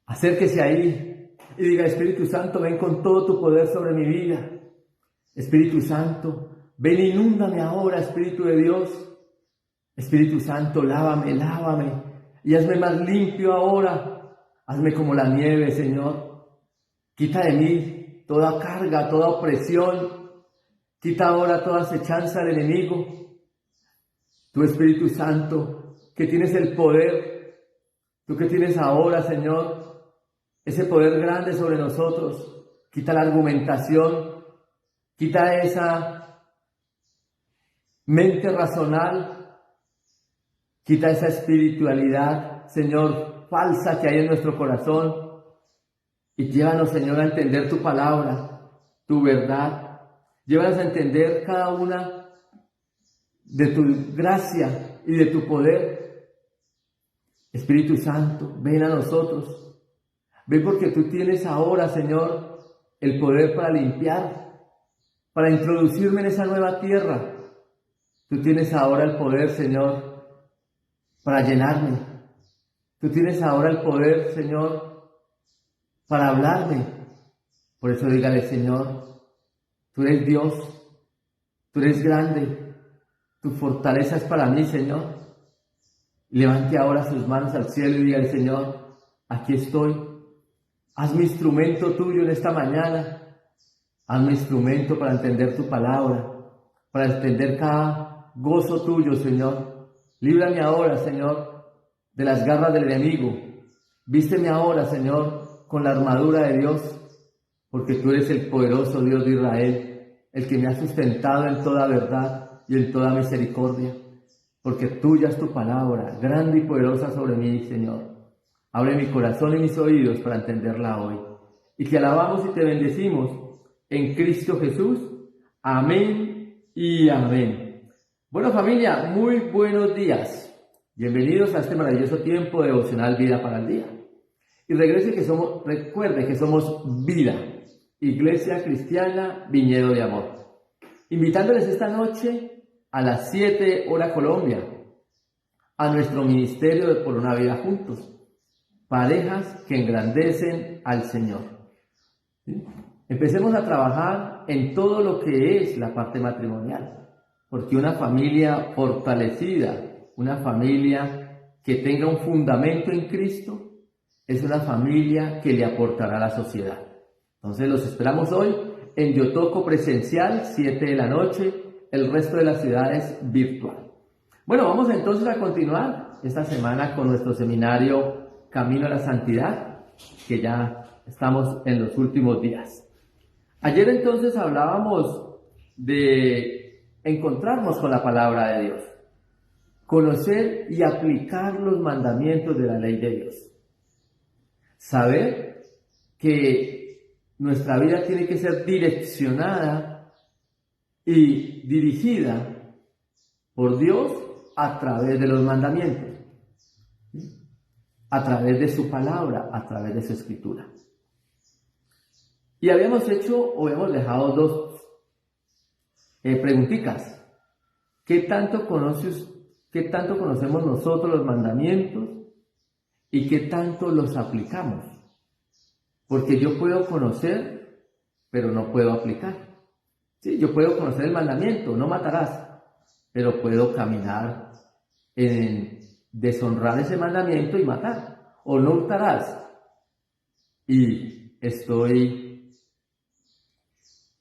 Acérquese ahí y diga: Espíritu Santo, ven con todo tu poder sobre mi vida. Espíritu Santo, ven, inúndame ahora, Espíritu de Dios. Espíritu Santo, lávame, lávame y hazme más limpio ahora. Hazme como la nieve, Señor. Quita de mí toda carga, toda opresión. Quita ahora toda acechanza del enemigo. Tu Espíritu Santo, que tienes el poder, tú que tienes ahora, Señor, ese poder grande sobre nosotros. Quita la argumentación, quita esa mente racional, quita esa espiritualidad, Señor, falsa que hay en nuestro corazón, y llévanos, Señor, a entender tu palabra, tu verdad. Llévanos a entender cada una de tu gracia y de tu poder. Espíritu Santo, ven a nosotros. Ven, porque tú tienes ahora, Señor, el poder para limpiar, para introducirme en esa nueva tierra. Tú tienes ahora el poder, Señor, para llenarme. Tú tienes ahora el poder, Señor, para hablarme. Por eso dígale: Señor, tú eres Dios, tú eres grande, tu fortaleza es para mí, Señor. Levante ahora sus manos al cielo y dígale: Señor, aquí estoy. Hazme instrumento tuyo en esta mañana. Hazme instrumento para entender tu palabra, para entender cada gozo tuyo, Señor. Líbrame ahora, Señor, de las garras del enemigo. Vísteme ahora, Señor, con la armadura de Dios, porque tú eres el poderoso Dios de Israel, el que me ha sustentado en toda verdad y en toda misericordia, porque tuya es tu palabra, grande y poderosa sobre mí, Señor. Abre mi corazón y mis oídos para entenderla hoy. Y te alabamos y te bendecimos en Cristo Jesús. Amén y amén. Bueno, familia, muy buenos días. Bienvenidos a este maravilloso tiempo devocional Vida para el Día. Y recuerde que somos Vida, Iglesia Cristiana Viñedo de Amor. Invitándoles esta noche a las 7 hora Colombia a nuestro ministerio de Por una Vida Juntos. Parejas que engrandecen al Señor. ¿Sí? Empecemos a trabajar en todo lo que es la parte matrimonial, porque una familia fortalecida, una familia que tenga un fundamento en Cristo, es una familia que le aportará a la sociedad. Entonces los esperamos hoy en Yotoco presencial, 7 de la noche, el resto de las ciudades virtual. Bueno, vamos entonces a continuar esta semana con nuestro seminario Camino a la Santidad, que ya estamos en los últimos días. Ayer entonces hablábamos de encontrarnos con la palabra de Dios, conocer y aplicar los mandamientos de la ley de Dios, saber que nuestra vida tiene que ser direccionada y dirigida por Dios a través de los mandamientos, a través de su palabra, a través de su escritura. Y habíamos dejado dos preguntitas. ¿Qué tanto conocemos nosotros los mandamientos y qué tanto los aplicamos? Porque yo puedo conocer, pero no puedo aplicar. Sí, yo puedo conocer el mandamiento: no matarás, pero puedo caminar en deshonrar ese mandamiento y matar. O no hurtarás, y estoy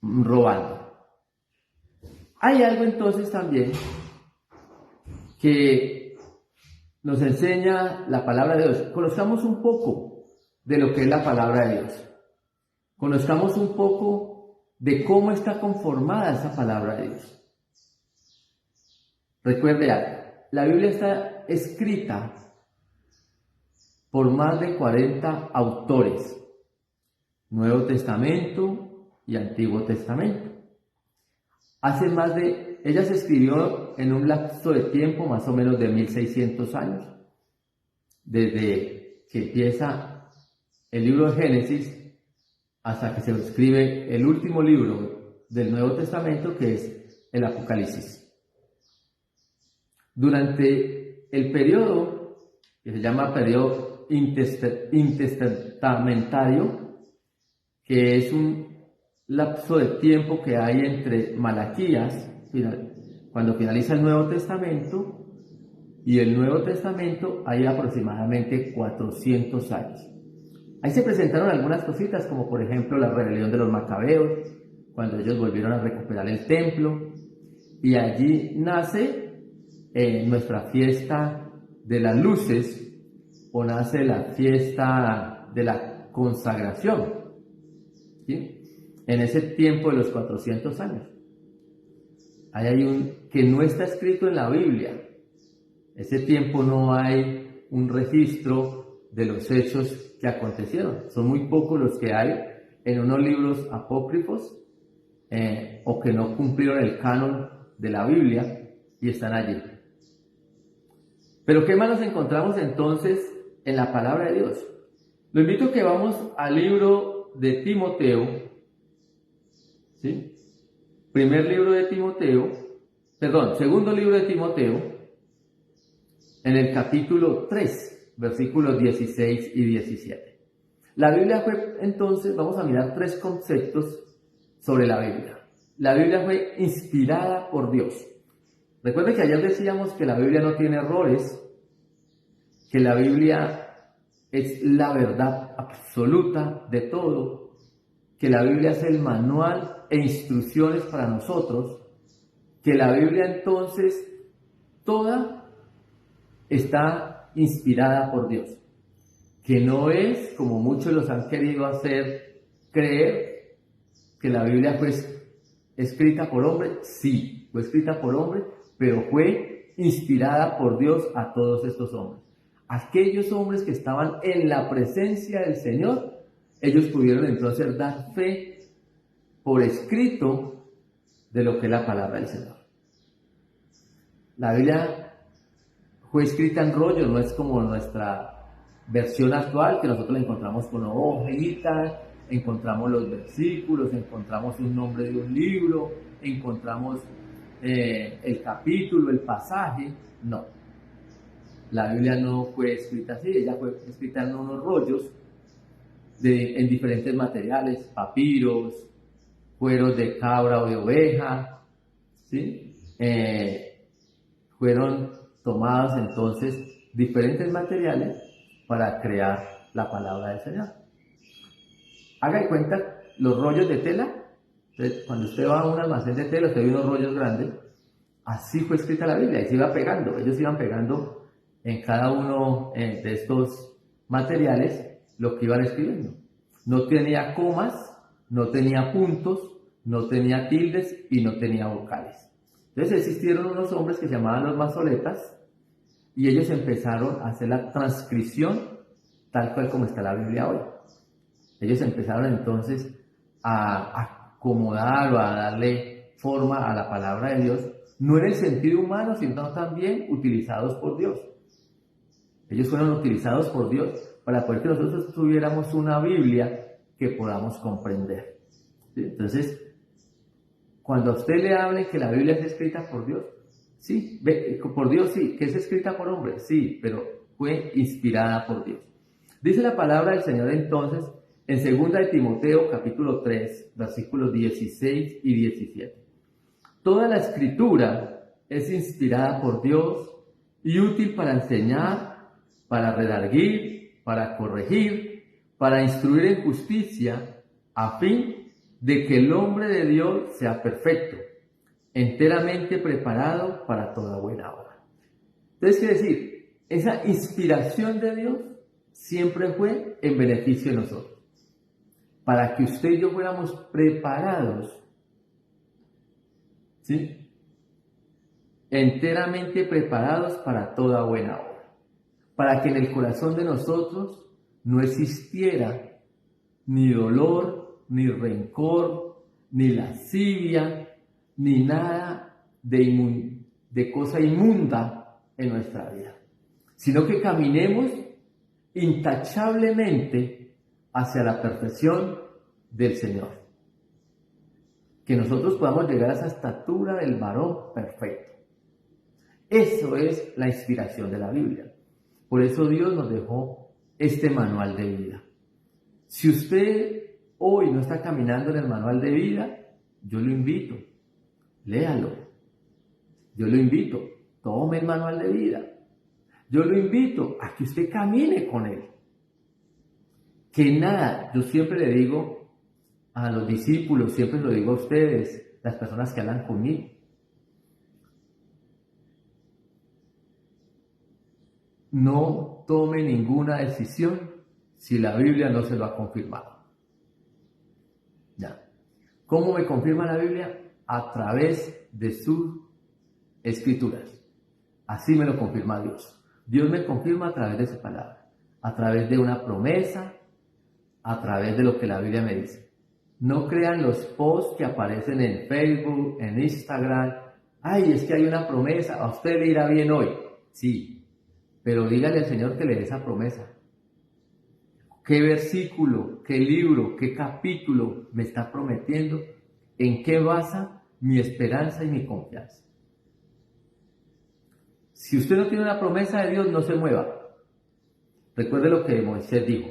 robando. Hay algo entonces también que nos enseña la palabra de Dios. Conozcamos un poco de lo que es la palabra de Dios. Conozcamos un poco de cómo está conformada esa palabra de Dios. Recuerde algo: la Biblia está escrita por más de 40 autores, Nuevo Testamento y Antiguo Testamento. Ella se escribió en un lapso de tiempo más o menos de 1600 años, desde que empieza el libro de Génesis hasta que se escribe el último libro del Nuevo Testamento, que es el Apocalipsis. Durante el periodo que se llama periodo intertestamentario, que es un lapso de tiempo que hay entre Malaquías, cuando finaliza el Nuevo Testamento, y el Nuevo Testamento hay aproximadamente 400 años. Ahí se presentaron algunas cositas, como por ejemplo la rebelión de los macabeos, cuando ellos volvieron a recuperar el templo, y allí nace nuestra fiesta de las luces, o nace la fiesta de la consagración, ¿sí? En ese tiempo de los 400 años. Ahí hay un que no está escrito en la Biblia. Ese tiempo no hay un registro de los hechos que acontecieron. Son muy pocos los que hay en unos libros apócrifos o que no cumplieron el canon de la Biblia y están allí. Pero ¿qué más nos encontramos entonces en la palabra de Dios? Lo invito a que vamos al libro de Timoteo, ¿sí? Segundo libro de Timoteo, en el capítulo 3, versículos 16 y 17. La Biblia fue, entonces, vamos a mirar 3 conceptos sobre la Biblia. La Biblia fue inspirada por Dios. Recuerden que ayer decíamos que la Biblia no tiene errores, que la Biblia es la verdad absoluta de todo, que la Biblia es el manual e instrucciones para nosotros, que la Biblia entonces toda está inspirada por Dios, que no es como muchos los han querido hacer creer, que la Biblia fue escrita por hombre. Sí, fue escrita por hombre, pero fue inspirada por Dios a todos estos hombres. Aquellos hombres que estaban en la presencia del Señor, ellos pudieron entonces dar fe por escrito de lo que es la palabra del Señor. La Biblia fue escrita en rollo, no es como nuestra versión actual, que nosotros la encontramos con hojitas, encontramos los versículos, encontramos un nombre de un libro, encontramos el capítulo, el pasaje. No, la Biblia no fue escrita así, ella fue escrita en unos rollos en diferentes materiales, papiros, cueros de cabra o de oveja, ¿sí? Fueron tomados entonces diferentes materiales para crear la palabra del Señor. Haga de cuenta los rollos de tela. Entonces, cuando usted va a un almacén de tela, usted ve unos rollos grandes. Así fue escrita la Biblia y se iba pegando. Ellos iban pegando en cada uno de estos materiales lo que iban escribiendo. No tenía comas, no tenía puntos, no tenía tildes y no tenía vocales. Entonces existieron unos hombres que se llamaban los masoletas y ellos empezaron a hacer la transcripción tal cual como está la Biblia hoy. Ellos empezaron entonces a acomodar o a darle forma a la palabra de Dios, no en el sentido humano, sino también utilizados por Dios. Ellos fueron utilizados por Dios para poder que nosotros tuviéramos una Biblia que podamos comprender. ¿Sí? Entonces, cuando a usted le hable que la Biblia es escrita por Dios, sí, por Dios sí, que es escrita por hombre, sí, pero fue inspirada por Dios. Dice la palabra del Señor entonces en 2 de Timoteo capítulo 3, versículos 16 y 17. Toda la escritura es inspirada por Dios y útil para enseñar, para redarguir, para corregir, para instruir en justicia, a fin de que el hombre de Dios sea perfecto, enteramente preparado para toda buena obra. Entonces, quiere decir, esa inspiración de Dios siempre fue en beneficio de nosotros, para que usted y yo fuéramos preparados, ¿sí? Enteramente preparados para toda buena obra, para que en el corazón de nosotros no existiera ni dolor, ni rencor, ni lascivia, ni nada de cosa inmunda en nuestra vida, sino que caminemos intachablemente hacia la perfección del Señor. Que nosotros podamos llegar a esa estatura del varón perfecto. Eso es la inspiración de la Biblia. Por eso Dios nos dejó este manual de vida. Si usted hoy no está caminando en el manual de vida, yo lo invito, léalo. Yo lo invito, tome el manual de vida. Yo lo invito a que usted camine con él. Que nada, yo siempre le digo a los discípulos, siempre lo digo a ustedes, las personas que hablan conmigo, no tome ninguna decisión si la Biblia no se lo ha confirmado. Ya. ¿Cómo me confirma la Biblia? A través de sus escrituras. Así me lo confirma Dios. Dios me confirma a través de su palabra, a través de una promesa, a través de lo que la Biblia me dice. No crean los posts que aparecen en Facebook, en Instagram. Ay, es que hay una promesa, a usted le irá bien hoy. Sí, pero dígale al Señor que le dé esa promesa. ¿Qué versículo, qué libro, qué capítulo me está prometiendo? ¿En qué basa mi esperanza y mi confianza? Si usted no tiene una promesa de Dios, no se mueva. Recuerde lo que Moisés dijo.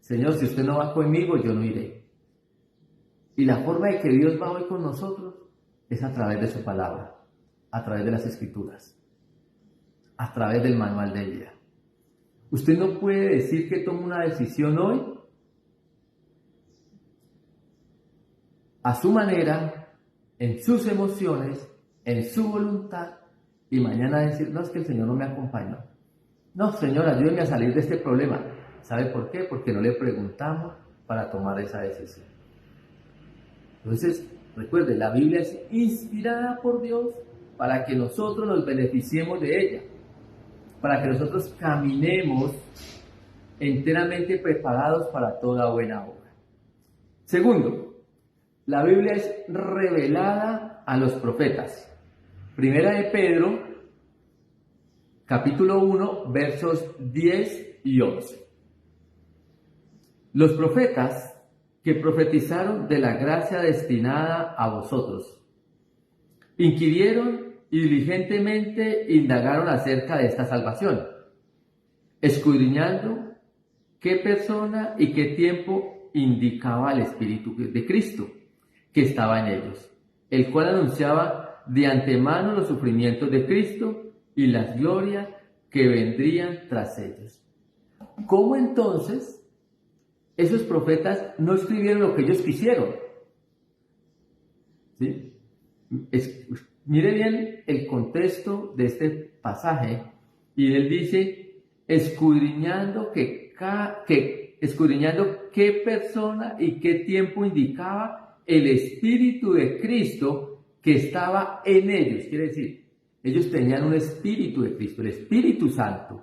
Señor, si usted no va conmigo, yo no iré. Y la forma de que Dios va hoy con nosotros es a través de su palabra, a través de las escrituras, a través del manual de vida. Usted no puede decir que tome una decisión hoy a su manera, en sus emociones, en su voluntad, y mañana decir, no, es que el Señor no me acompañó. No, Señor, ayúdeme a salir de este problema. ¿Sabe por qué? Porque no le preguntamos para tomar esa decisión. Entonces, recuerde, la Biblia es inspirada por Dios para que nosotros nos beneficiemos de ella, para que nosotros caminemos enteramente preparados para toda buena obra. Segundo, la Biblia es revelada a los profetas. Primera de Pedro, capítulo 1, versos 10 y 11. Los profetas que profetizaron de la gracia destinada a vosotros, inquirieron y diligentemente indagaron acerca de esta salvación, escudriñando qué persona y qué tiempo indicaba el Espíritu de Cristo que estaba en ellos, el cual anunciaba de antemano los sufrimientos de Cristo y las glorias que vendrían tras ellos. ¿Cómo entonces esos profetas no escribieron lo que ellos quisieron? ¿Sí? Mire bien el contexto de este pasaje, y él dice, escudriñando qué persona y qué tiempo indicaba el Espíritu de Cristo que estaba en ellos. Quiere decir, ellos tenían un Espíritu de Cristo, el Espíritu Santo.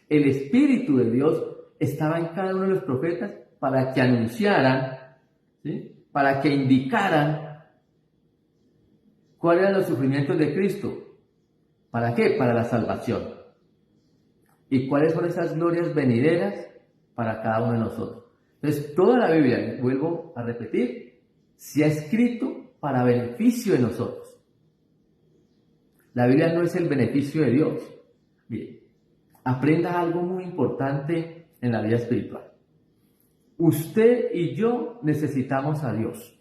El Espíritu de Dios estaba en cada uno de los profetas para que anunciaran, ¿sí?, para que indicaran cuáles eran los sufrimientos de Cristo. ¿Para qué? Para la salvación. ¿Y cuáles son esas glorias venideras para cada uno de nosotros? Entonces, toda la Biblia, vuelvo a repetir, se ha escrito para beneficio de nosotros. La Biblia no es el beneficio de Dios. Mire, aprenda algo muy importante en la vida espiritual. Usted y yo necesitamos a Dios.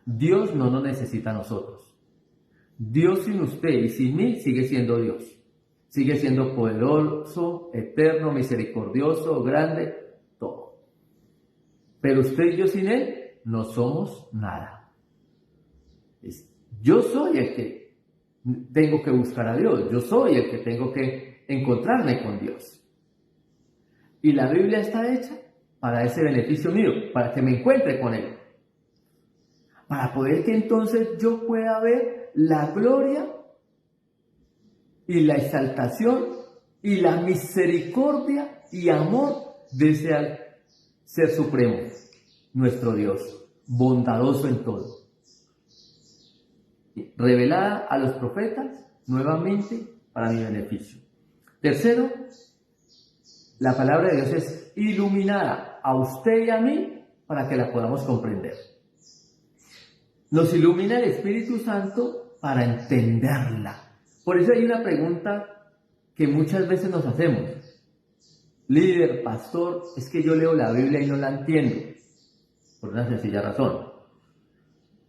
Dios no nos necesita a nosotros. Dios sin usted y sin mí sigue siendo Dios. Sigue siendo poderoso, eterno, misericordioso, grande, todo. Pero usted y yo sin Él no somos nada. Yo soy el que tengo que buscar a Dios. Yo soy el que tengo que encontrarme con Dios. Y la Biblia está hecha para ese beneficio mío, para que me encuentre con Él. Para poder que entonces yo pueda ver la gloria y la exaltación y la misericordia y amor de ese Ser Supremo, nuestro Dios, bondadoso en todo. Revelada a los profetas, nuevamente, para mi beneficio. Tercero, la palabra de Dios es iluminada a usted y a mí para que la podamos comprender. Nos ilumina el Espíritu Santo para entenderla. Por eso hay una pregunta que muchas veces nos hacemos. líder, pastor, es que yo leo la Biblia y no la entiendo. Por una sencilla razón.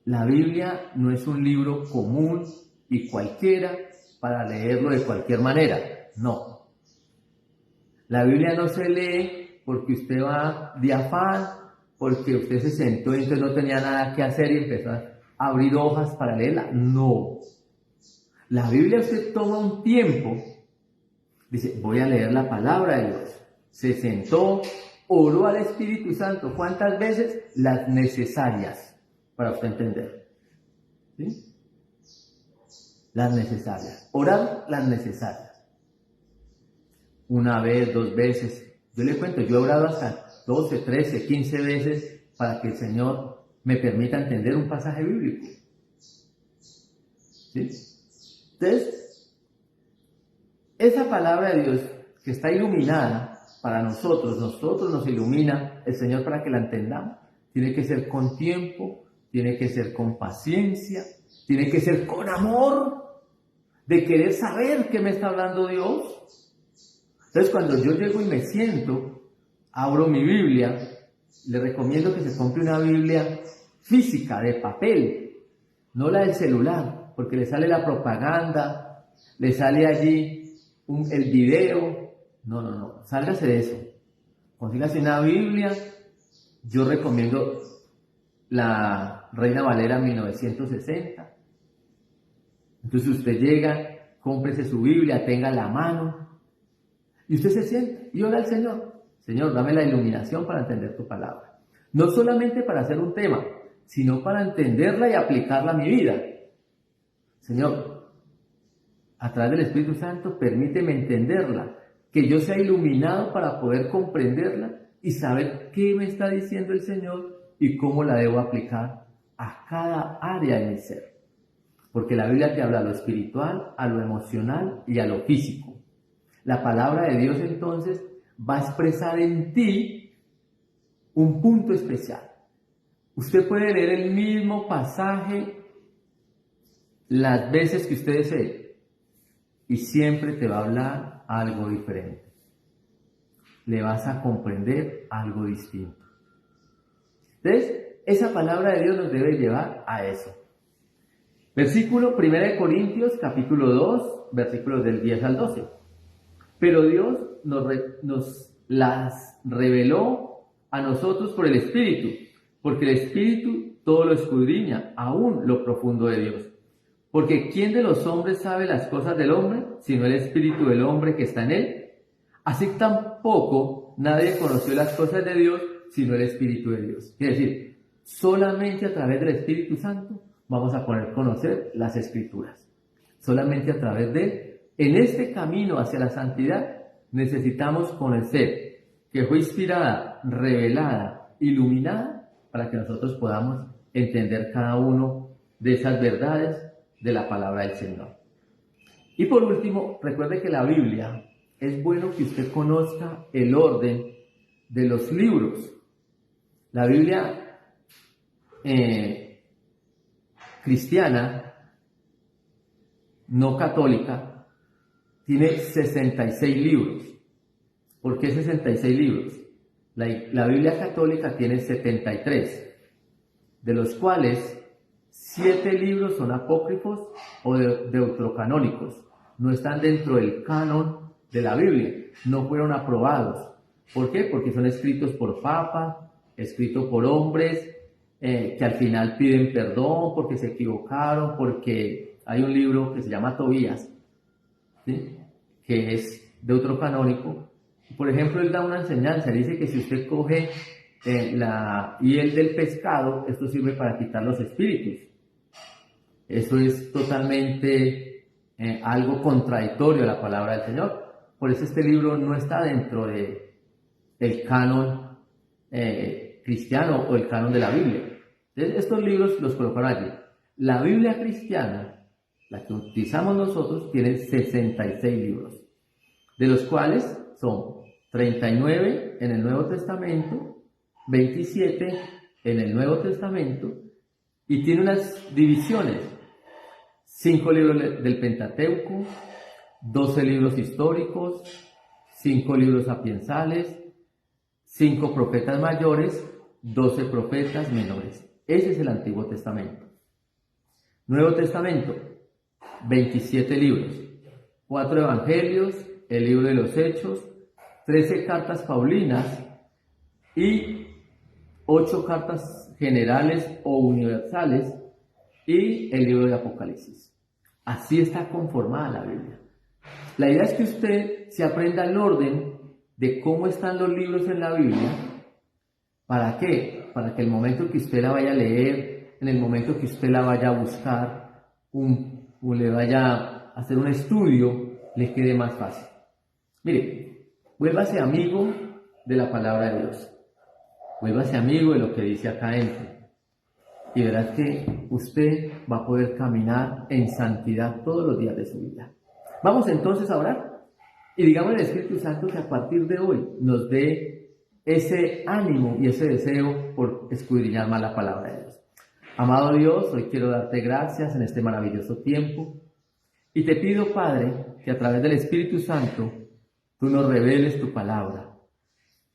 La Biblia no es un libro común y cualquiera para leerlo de cualquier manera. No. La Biblia no se lee porque usted va de afán, porque usted se sentó y entonces no tenía nada que hacer y empezó a abrir hojas para leerla. No. La Biblia usted toma un tiempo, dice, voy a leer la palabra de Dios. Se sentó, oró al Espíritu Santo. ¿Cuántas veces? Las necesarias para usted entender. ¿Sí? Las necesarias. Orar las necesarias. Una vez, 2 veces. Yo le cuento, yo he orado hasta 12, 13, 15 veces para que el Señor me permita entender un pasaje bíblico. ¿Sí? Entonces, esa palabra de Dios que está iluminada para nosotros nos ilumina el Señor para que la entendamos. Tiene que ser con tiempo, tiene que ser con paciencia, tiene que ser con amor, de querer saber qué me está hablando Dios. Entonces, cuando yo llego y me siento, abro mi Biblia, le recomiendo que se compre una Biblia física, de papel, no la del celular, porque le sale la propaganda, le sale allí el video. No, sálgase de eso. Consígase una Biblia. Yo recomiendo la Reina Valera 1960. Entonces usted llega, cómprese su Biblia, tenga la mano, y usted se sienta y ora al Señor. Señor, dame la iluminación para entender tu palabra. No solamente para hacer un tema, sino para entenderla y aplicarla a mi vida. Señor, a través del Espíritu Santo, permíteme entenderla, que yo sea iluminado para poder comprenderla y saber qué me está diciendo el Señor y cómo la debo aplicar a cada área de mi ser. Porque la Biblia te habla a lo espiritual, a lo emocional y a lo físico. La palabra de Dios entonces va a expresar en ti un punto especial. Usted puede leer el mismo pasaje las veces que usted desee y siempre te va a hablar algo diferente. Le vas a comprender algo distinto. Entonces, esa palabra de Dios nos debe llevar a eso. Versículo 1 de Corintios, capítulo 2, versículos del 10 al 12. Pero Dios nos las reveló a nosotros por el Espíritu, porque el Espíritu todo lo escudriña, aún lo profundo de Dios. Porque ¿quién de los hombres sabe las cosas del hombre, sino el Espíritu del hombre que está en él? Así tampoco nadie conoció las cosas de Dios, sino el Espíritu de Dios. Quiere decir, solamente a través del Espíritu Santo vamos a poder conocer las Escrituras. Solamente a través de él. En este camino hacia la santidad necesitamos conocer que fue inspirada, revelada, iluminada para que nosotros podamos entender cada uno de esas verdades de la palabra del Señor. Y por último, recuerde que la Biblia, es bueno que usted conozca el orden de los libros. La Biblia cristiana, no católica, tiene 66 libros. ¿Por qué 66 libros? La Biblia católica tiene 73, de los cuales 7 libros son apócrifos o deuterocanónicos. No están dentro del canon de la Biblia, no fueron aprobados. ¿Por qué? Porque son escritos por papas, escritos por hombres que al final piden perdón porque se equivocaron, porque hay un libro que se llama Tobías, ¿sí?, que es deuterocanónico. Por ejemplo, él da una enseñanza, dice que si usted coge la hiel del pescado, esto sirve para quitar los espíritus. Eso es totalmente algo contradictorio a la palabra del Señor. Por eso este libro no está dentro del canon cristiano o el canon de la Biblia. Entonces, estos libros los colocaron allí. La Biblia cristiana, la que utilizamos nosotros, tiene 66 libros, de los cuales son 39 en el Nuevo Testamento, 27 en el Nuevo Testamento, y tiene unas divisiones: 5 libros del Pentateuco, 12 libros históricos, 5 libros sapiensales, 5 profetas mayores, 12 profetas menores. Ese es el Antiguo Testamento. Nuevo Testamento, 27 libros, 4 evangelios, el libro de los Hechos, 13 cartas paulinas y 8 cartas generales o universales y el libro de Apocalipsis. Así está conformada la Biblia. La idea es que usted se aprenda el orden de cómo están los libros en la Biblia. ¿Para qué? Para que el momento que usted la vaya a leer, en el momento que usted la vaya a buscar, o le vaya a hacer un estudio, le quede más fácil. Mire, vuélvase amigo de la palabra de Dios. Vuélvase amigo de lo que dice acá adentro. Y verás que usted va a poder caminar en santidad todos los días de su vida. Vamos entonces a orar. Y digamos al Espíritu Santo que a partir de hoy nos dé ese ánimo y ese deseo por escudriñar más la palabra de Dios. Amado Dios, hoy quiero darte gracias en este maravilloso tiempo. Y te pido, Padre, que a través del Espíritu Santo tú nos reveles tu palabra.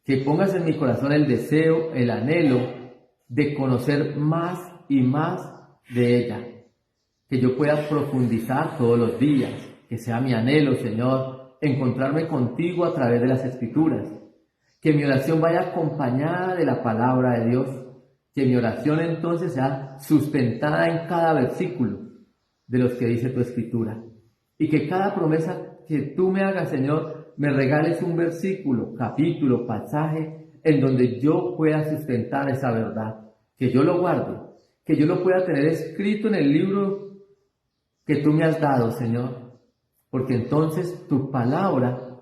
Que pongas en mi corazón el deseo, el anhelo de conocer más y más de ella. Que yo pueda profundizar todos los días. Que sea mi anhelo, Señor, encontrarme contigo a través de las Escrituras. Que mi oración vaya acompañada de la palabra de Dios. Que mi oración entonces sea sustentada en cada versículo de los que dice tu Escritura. Y que cada promesa que tú me hagas, Señor, me regales un versículo, capítulo, pasaje, en donde yo pueda sustentar esa verdad. Que yo lo guarde, que yo lo pueda tener escrito en el libro que tú me has dado, Señor. Porque entonces tu palabra,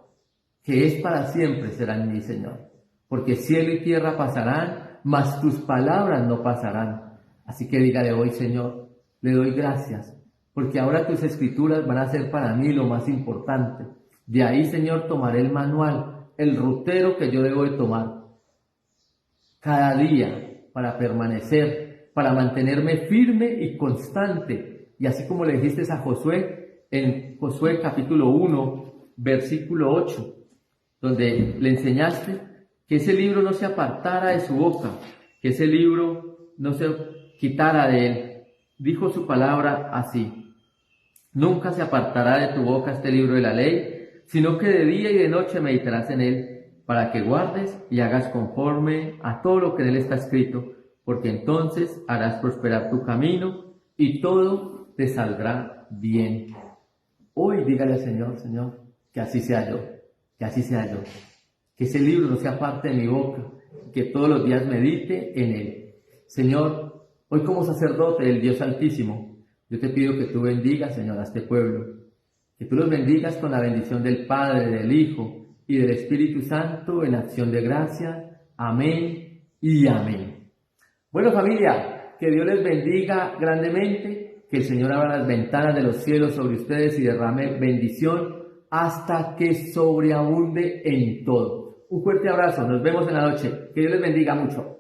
que es para siempre, será en mí, Señor. Porque cielo y tierra pasarán, mas tus palabras no pasarán. Así que dígale hoy, Señor, le doy gracias, porque ahora tus escrituras van a ser para mí lo más importante. De ahí, Señor, tomaré el manual, el rutero que yo debo de tomar cada día para permanecer, para mantenerme firme y constante. Y así como le dijiste a Josué, en Josué capítulo 1, versículo 8, donde le enseñaste que ese libro no se apartara de su boca, que ese libro no se quitara de él. Dijo su palabra así: nunca se apartará de tu boca este libro de la ley, sino que de día y de noche meditarás en él, para que guardes y hagas conforme a todo lo que en él está escrito, porque entonces harás prosperar tu camino y todo te saldrá bien. Hoy dígale al Señor, Señor, que así sea yo, que así sea yo. Que ese libro no sea parte de mi boca, que todos los días medite en él. Señor, hoy como sacerdote del Dios Altísimo, yo te pido que tú bendigas, Señor, a este pueblo. Que tú los bendigas con la bendición del Padre, del Hijo y del Espíritu Santo en acción de gracia. Amén y amén. Bueno, familia, que Dios les bendiga grandemente, que el Señor abra las ventanas de los cielos sobre ustedes y derrame bendición hasta que sobreabunde en todo. Un fuerte abrazo, nos vemos en la noche. Que Dios les bendiga mucho.